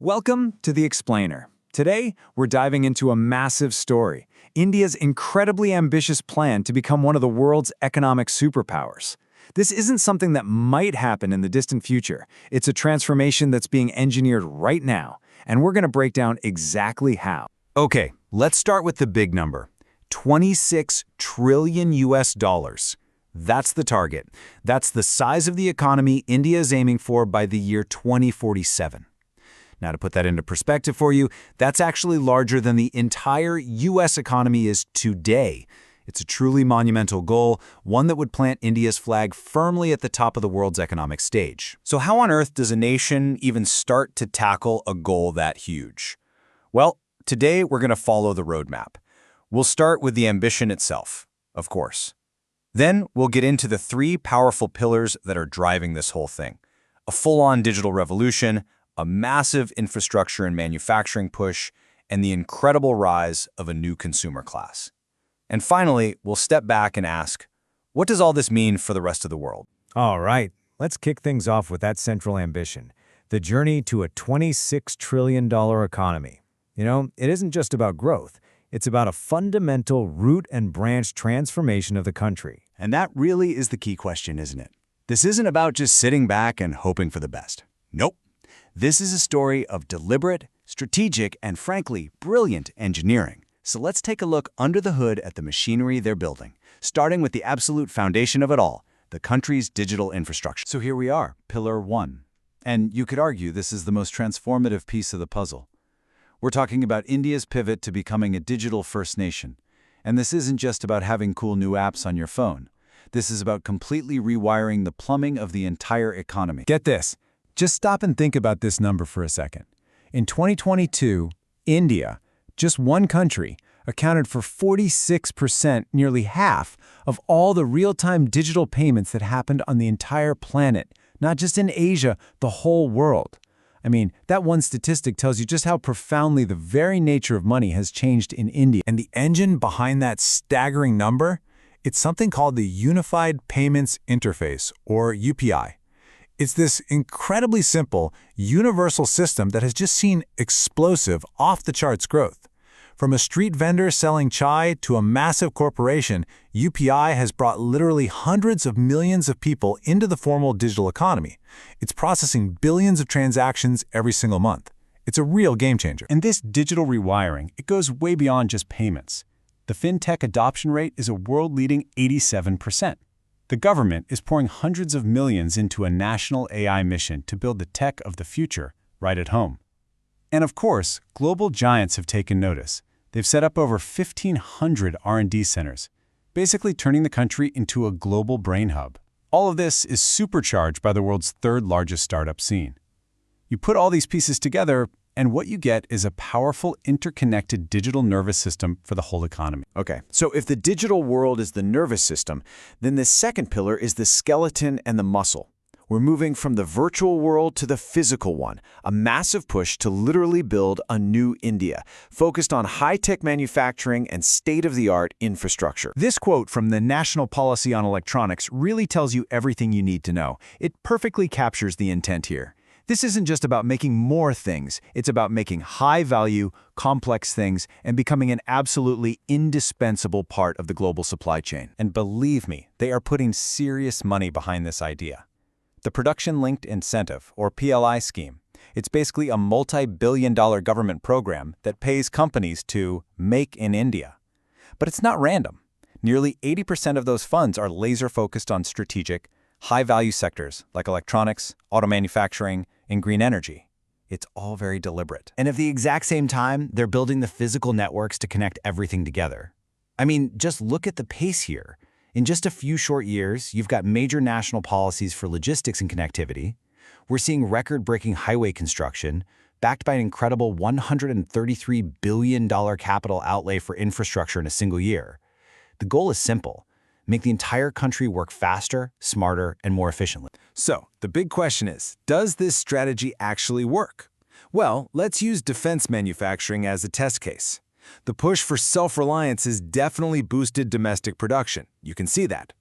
Welcome to The Explainer. Today, we're diving into a massive story, India's incredibly ambitious plan to become one of the world's economic superpowers. This isn't something that might happen in the distant future. It's a transformation that's being engineered right now, and we're going to break down exactly how. Okay, let's start with the big number. 26 trillion US dollars. That's the target. That's the size of the economy India is aiming for by the year 2047. Now, to put that into perspective for you, that's actually larger than the entire U.S. economy is today. It's a truly monumental goal, one that would plant India's flag firmly at the top of the world's economic stage. So how on earth does a nation even start to tackle a goal that huge? Well, today we're going to follow the roadmap. We'll start with the ambition itself, of course. Then we'll get into the three powerful pillars that are driving this whole thing. A full-on digital revolution, a massive infrastructure and manufacturing push, and the incredible rise of a new consumer class. And finally, we'll step back and ask, what does all this mean for the rest of the world? All right, let's kick things off with that central ambition, the journey to a $26 trillion economy. You know, it isn't just about growth. It's about a fundamental root and branch transformation of the country. And that really is the key question, isn't it? This isn't about just sitting back and hoping for the best. Nope. This is a story of deliberate, strategic, and frankly, brilliant engineering. So let's take a look under the hood at the machinery they're building, starting with the absolute foundation of it all, the country's digital infrastructure. So here we are, Pillar 1. And you could argue this is the most transformative piece of the puzzle. We're talking about India's pivot to becoming a digital-first nation. And this isn't just about having cool new apps on your phone. This is about completely rewiring the plumbing of the entire economy. Get this. Just stop and think about this number for a second. In 2022, India, just one country, accounted for 46%, nearly half, of all the real-time digital payments that happened on the entire planet, not just in Asia, the whole world. I mean, that one statistic tells you just how profoundly the very nature of money has changed in India. And the engine behind that staggering number? It's something called the Unified Payments Interface, or UPI. It's this incredibly simple, universal system that has just seen explosive, off-the-charts growth. From a street vendor selling chai to a massive corporation, UPI has brought literally hundreds of millions of people into the formal digital economy. It's processing billions of transactions every single month. It's a real game changer. And this digital rewiring, it goes way beyond just payments. The fintech adoption rate is a world-leading 87%. The government is pouring hundreds of millions into a national AI mission to build the tech of the future right at home. And of course, global giants have taken notice. They've set up over 1,500 R&D centers, basically turning the country into a global brain hub. All of this is supercharged by the world's third-largest startup scene. You put all these pieces together, and what you get is a powerful, interconnected digital nervous system for the whole economy. Okay, so if the digital world is the nervous system, then the second pillar is the skeleton and the muscle. We're moving from the virtual world to the physical one, a massive push to literally build a new India, focused on high-tech manufacturing and state-of-the-art infrastructure. This quote from the National Policy on Electronics really tells you everything you need to know. It perfectly captures the intent here. This isn't just about making more things. It's about making high-value, complex things and becoming an absolutely indispensable part of the global supply chain. And believe me, they are putting serious money behind this idea. The Production-Linked Incentive, or PLI scheme, it's basically a multi-billion-dollar government program that pays companies to make in India. But it's not random. Nearly 80% of those funds are laser-focused on strategic, high-value sectors like electronics, auto manufacturing, and green energy. It's all very deliberate. And at the exact same time, they're building the physical networks to connect everything together. I mean, just look at the pace here. In just a few short years, you've got major national policies for logistics and connectivity. We're seeing record-breaking highway construction, backed by an incredible $133 billion capital outlay for infrastructure in a single year. The goal is simple: make the entire country work faster, smarter, and more efficiently. So, the big question is, does this strategy actually work? Well, let's use defense manufacturing as a test case. The push for self-reliance has definitely boosted domestic production. You can see that.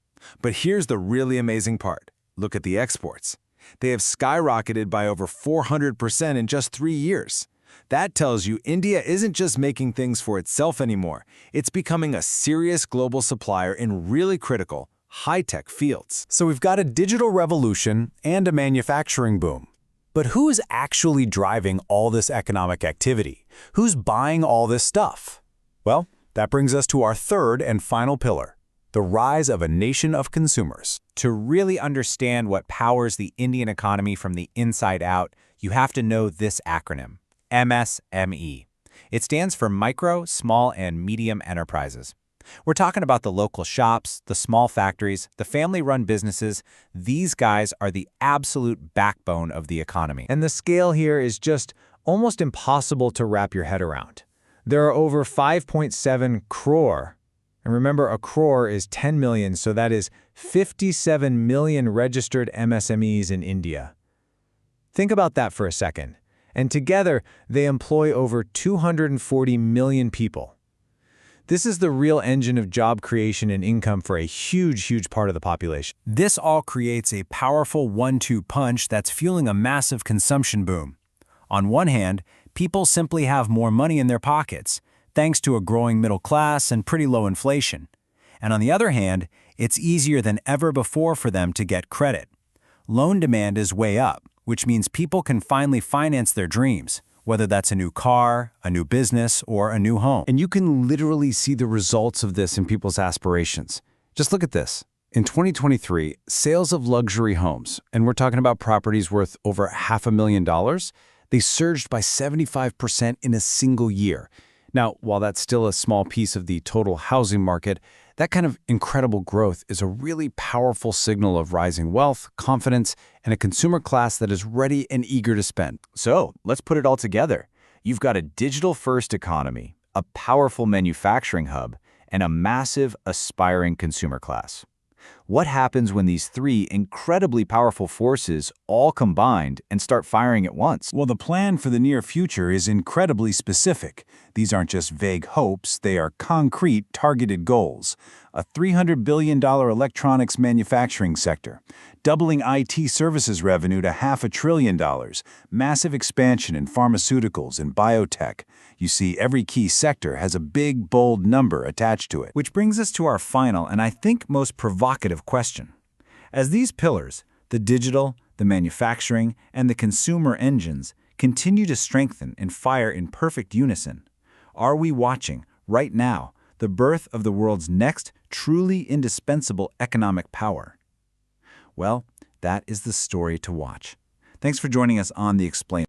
But here's the really amazing part. Look at the exports. They have skyrocketed by over 400% in just 3 years. That tells you India isn't just making things for itself anymore. It's becoming a serious global supplier in really critical, high-tech fields. So we've got a digital revolution and a manufacturing boom. But who's actually driving all this economic activity? Who's buying all this stuff? Well, that brings us to our third and final pillar, the rise of a nation of consumers. To really understand what powers the Indian economy from the inside out, you have to know this acronym, MSME. It stands for Micro, Small, and Medium Enterprises. We're talking about the local shops, the small factories, the family-run businesses. These guys are the absolute backbone of the economy. And the scale here is just almost impossible to wrap your head around. There are over 5.7 crore. And remember, a crore is 10 million, so that is 57 million registered MSMEs in India. Think about that for a second. And together, they employ over 240 million people. This is the real engine of job creation and income for a huge part of the population. This all creates a powerful one-two punch that's fueling a massive consumption boom. On one hand, people simply have more money in their pockets, thanks to a growing middle class and pretty low inflation. And on the other hand, it's easier than ever before for them to get credit. Loan demand is way up, which means people can finally finance their dreams, whether that's a new car, a new business, or a new home. And you can literally see the results of this in people's aspirations. Just look at this. In 2023, sales of luxury homes, and we're talking about properties worth over $500,000, they surged by 75% in a single year. Now, while that's still a small piece of the total housing market, that kind of incredible growth is a really powerful signal of rising wealth, confidence, and a consumer class that is ready and eager to spend. So, let's put it all together. You've got a digital-first economy, a powerful manufacturing hub, and a massive, aspiring consumer class. What happens when these three incredibly powerful forces all combined and start firing at once? Well, the plan for the near future is incredibly specific. These aren't just vague hopes, they are concrete, targeted goals. A $300 billion electronics manufacturing sector, doubling IT services revenue to $500 billion, massive expansion in pharmaceuticals and biotech. You see, every key sector has a big, bold number attached to it. Which brings us to our final and I think most provocative question. As these pillars, the digital, the manufacturing, and the consumer engines, continue to strengthen and fire in perfect unison, are we watching, right now, the birth of the world's next truly indispensable economic power? Well, that is the story to watch. Thanks for joining us on The Explainer.